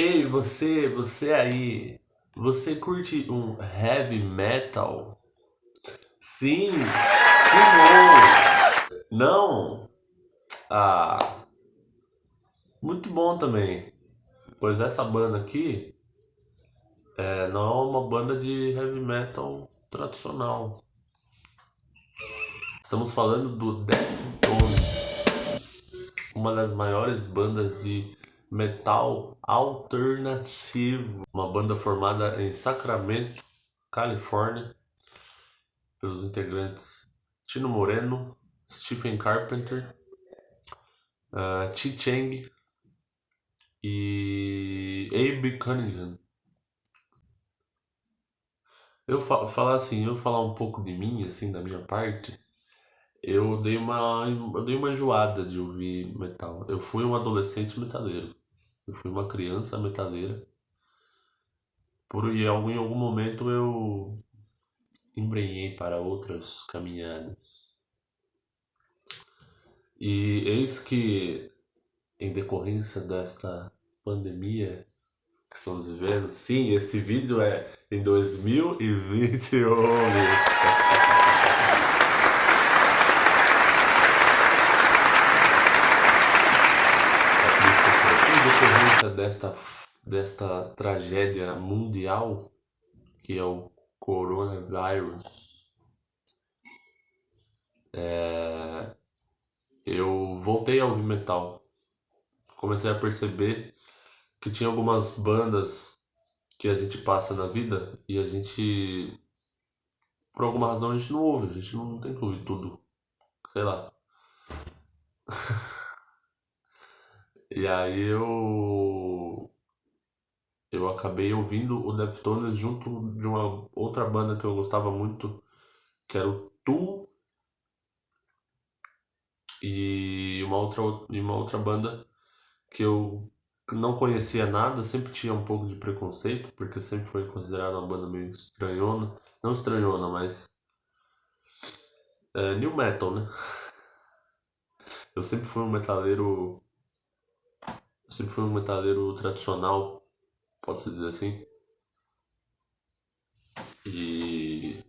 Ei, você aí, você curte um heavy metal? Sim, que bom! Não? Ah, muito bom também. Pois essa banda aqui não é uma banda de heavy metal tradicional. Estamos falando do Deftones, uma das maiores bandas de metal alternativo. Uma banda formada em Sacramento, Califórnia, pelos integrantes Tino Moreno, Stephen Carpenter, Chi Chang e Abe Cunningham. Eu falar um pouco de mim, assim, da minha parte. Eu dei uma enjoada de ouvir metal. Eu fui um adolescente metaleiro. Eu fui uma criança metaleira. Em algum momento eu embrenhei para outras caminhadas. E eis que, em decorrência desta pandemia que estamos vivendo, sim, esse vídeo é em 2021. Em decorrência desta tragédia mundial que é o coronavírus, eu voltei a ouvir metal. Comecei a perceber que tinha algumas bandas que a gente passa na vida e a gente, por alguma razão, a gente não ouve, a gente não tem que ouvir tudo, sei lá. E aí eu acabei ouvindo o Deftones junto de uma outra banda que eu gostava muito, que era o Tool, e uma outra banda que eu não conhecia nada, sempre tinha um pouco de preconceito, porque sempre foi considerada uma banda meio estranhona. Não estranhona, mas new metal, né? Eu sempre fui um metaleiro. Eu sempre fui um metaleiro tradicional, pode-se dizer assim. E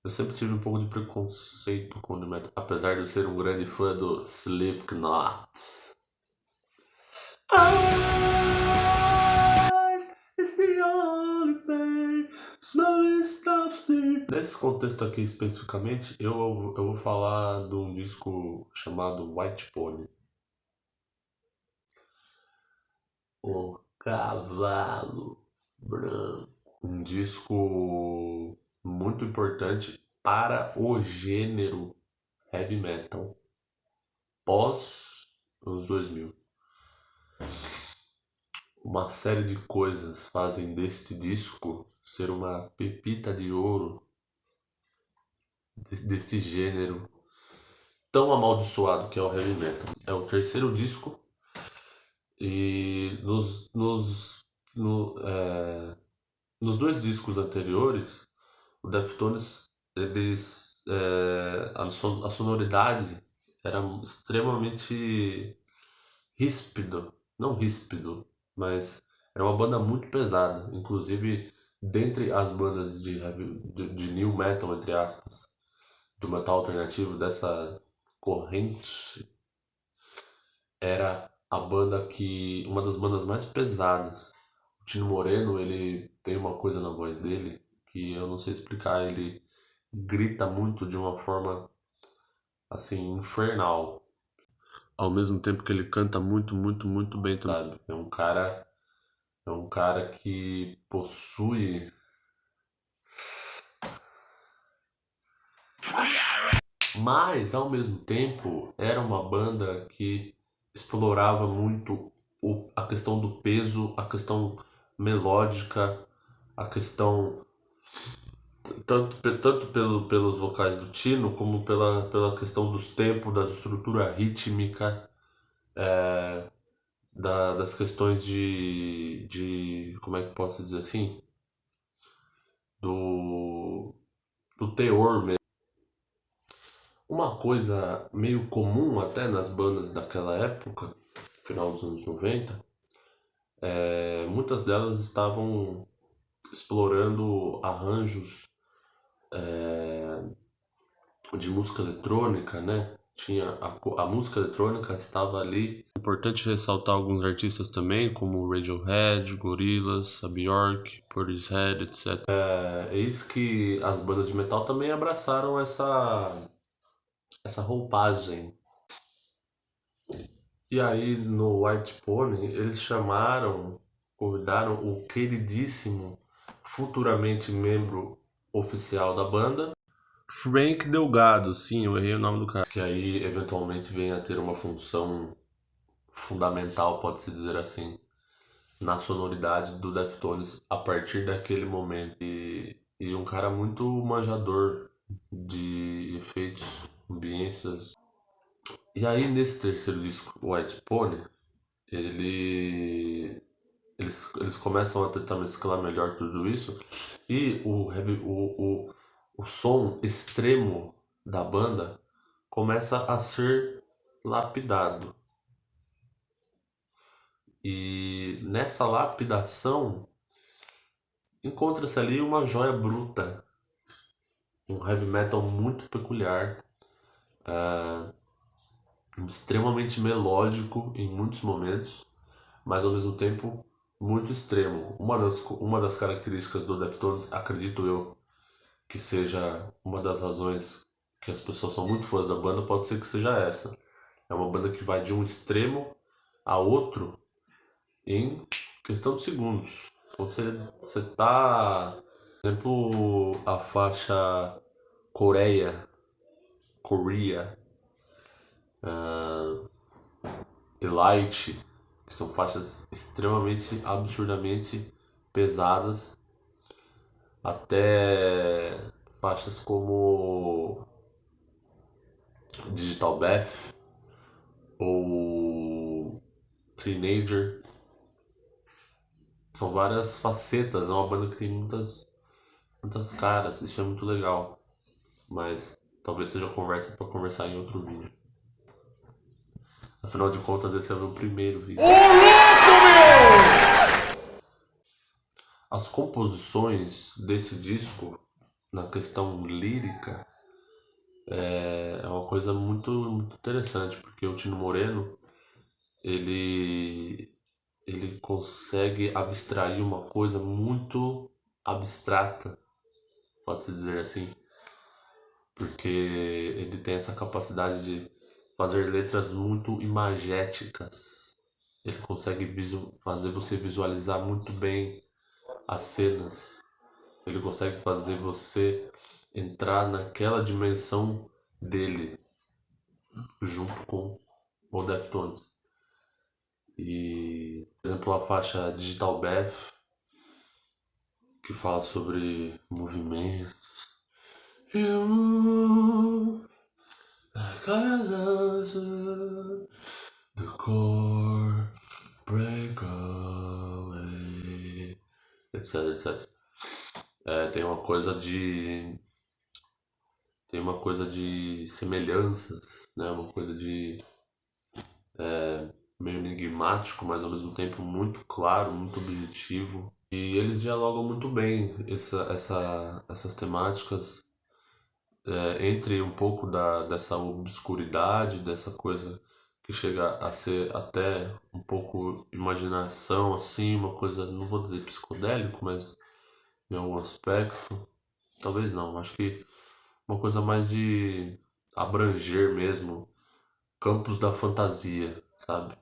eu sempre tive um pouco de preconceito com o new metal, apesar de eu ser um grande fã do Slipknot. It's the only thing slowly stops me. Nesse contexto aqui especificamente, eu vou falar de um disco chamado White Pony. O Cavalo Branco. Um disco muito importante para o gênero heavy metal pós os 2000. Uma série de coisas fazem deste disco ser uma pepita de ouro deste gênero tão amaldiçoado que é o heavy metal. É o terceiro disco e nos dois discos anteriores, o Deftones, a sonoridade era extremamente ríspido, não ríspido, mas era uma banda muito pesada, inclusive dentre as bandas de new metal, entre aspas, do metal alternativo dessa corrente, era uma das bandas mais pesadas. O Tino Moreno, ele tem uma coisa na voz dele que eu não sei explicar, ele grita muito de uma forma assim infernal, ao mesmo tempo que ele canta muito, muito, muito bem, sabe? É um cara que possui. Mas, ao mesmo tempo, era uma banda que explorava muito a questão do peso, a questão melódica, a questão. Tanto pelos vocais do Tino, como pela questão dos tempos, da estrutura rítmica, das questões de. Como é que posso dizer assim? Do, do teor mesmo. Uma coisa meio comum até nas bandas daquela época, final dos anos 90, Muitas delas estavam explorando arranjos de música eletrônica, né? Tinha a música eletrônica estava ali. É importante ressaltar alguns artistas também, como Radiohead, Gorillaz, a Bjork, Portishead, etc. Eis que as bandas de metal também abraçaram essa roupagem. E aí no White Pony eles convidaram o queridíssimo, futuramente membro oficial da banda, Frank Delgado. Sim, eu errei o nome do cara. Que aí eventualmente vem a ter uma função fundamental, pode-se dizer assim, na sonoridade do Deftones a partir daquele momento. E um cara muito manjador de efeitos, ambiências. E aí nesse terceiro disco, White Pony, eles começam a tentar mesclar melhor tudo isso. E o som extremo da banda começa a ser lapidado. E nessa lapidação encontra-se ali uma joia bruta, um heavy metal muito peculiar, extremamente melódico em muitos momentos, mas ao mesmo tempo muito extremo. Uma das características do Deftones, acredito eu, que seja uma das razões que as pessoas são muito fãs da banda, pode ser que seja essa. É uma banda que vai de um extremo a outro em questão de segundos. Quando você tá, por exemplo, a faixa Coreia, Elite, que são faixas extremamente, absurdamente pesadas, até faixas como Digital Bath ou Teenager. São várias facetas, é uma banda que tem muitas caras, isso é muito legal. Mas talvez seja conversa para conversar em outro vídeo. Afinal de contas, esse é o meu primeiro vídeo. As composições desse disco, na questão lírica, é uma coisa muito interessante, porque o Tino Moreno, ele, ele consegue abstrair uma coisa muito abstrata, pode-se dizer assim, porque ele tem essa capacidade de fazer letras muito imagéticas. Ele consegue fazer você visualizar muito bem as cenas. Ele consegue fazer você entrar naquela dimensão dele, junto com o Deftones. E, por exemplo, a faixa Digital Bath, que fala sobre movimentos. You move like the core break away, etc, etc. Tem uma coisa de semelhanças, né? Uma coisa de meio enigmático, mas ao mesmo tempo muito claro, muito objetivo. E eles dialogam muito bem essas temáticas, entre um pouco dessa obscuridade, dessa coisa que chega a ser até um pouco imaginação, assim, uma coisa, não vou dizer psicodélico, mas em algum aspecto, talvez não, acho que uma coisa mais de abranger mesmo campos da fantasia, sabe?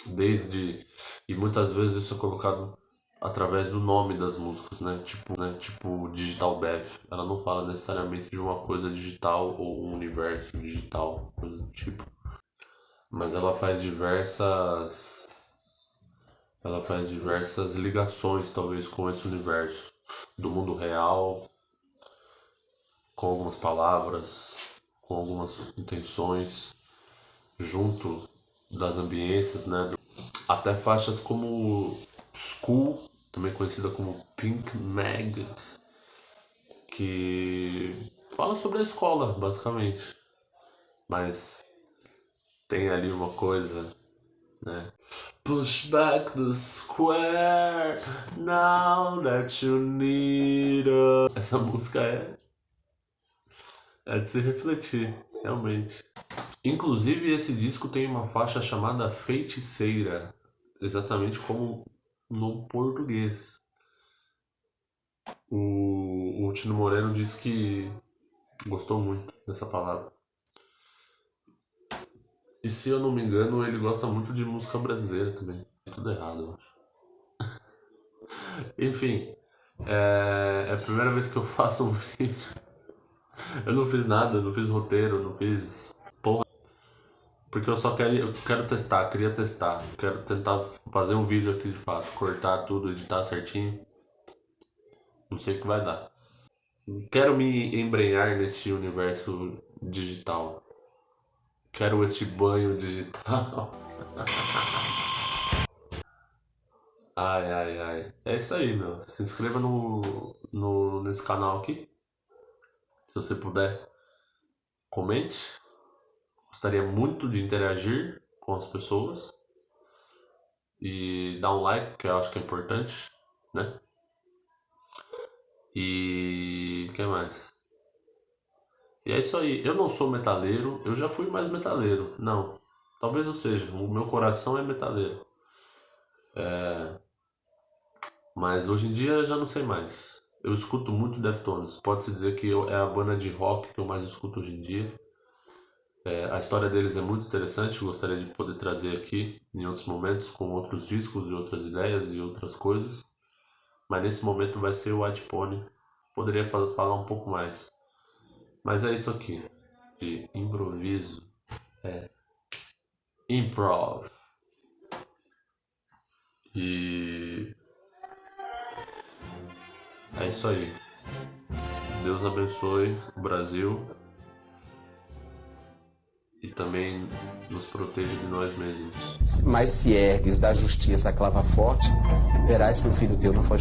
Desde e muitas vezes isso é colocado através do nome das músicas, né? Tipo Digital Bath. Ela não fala necessariamente de uma coisa digital ou um universo digital, coisa do tipo. Mas ela faz diversas ligações, talvez, com esse universo do mundo real, com algumas palavras, com algumas intenções, junto das ambiências, né? Até faixas como School, também conhecida como Pink Maggot, que fala sobre a escola, basicamente. Mas tem ali uma coisa, né? Push back the square now that you need us. Essa música é de se refletir, realmente. Inclusive, esse disco tem uma faixa chamada Feiticeira, exatamente como no português. O Tino Moreno disse que gostou muito dessa palavra. E se eu não me engano, ele gosta muito de música brasileira também. É tudo errado, eu acho. Enfim, é a primeira vez que eu faço um vídeo. Eu não fiz nada, não fiz roteiro, não fiz porra. Porque eu quero testar, queria testar. Quero tentar fazer um vídeo aqui de fato, cortar tudo, editar certinho. Não sei o que vai dar. Quero me embrenhar nesse universo digital. Quero este banho digital. Ai, ai, ai. É isso aí, meu. Se inscreva nesse canal aqui. Se você puder, comente. Gostaria muito de interagir com as pessoas. E dar um like, que eu acho que é importante, né? E o que mais? E é isso aí. Eu não sou metaleiro, eu já fui mais metaleiro. Não. Talvez eu seja. O meu coração é metaleiro. Mas hoje em dia já não sei mais. Eu escuto muito Deftones. Pode-se dizer que é a banda de rock que eu mais escuto hoje em dia. A história deles é muito interessante. Gostaria de poder trazer aqui em outros momentos com outros discos e outras ideias e outras coisas. Mas nesse momento vai ser o White Pony. Poderia falar um pouco mais. Mas é isso aqui. De improviso. Improv. E é isso aí. Deus abençoe o Brasil e também nos proteja de nós mesmos. Mas se ergues da justiça a clava forte, verás que o filho teu não foge.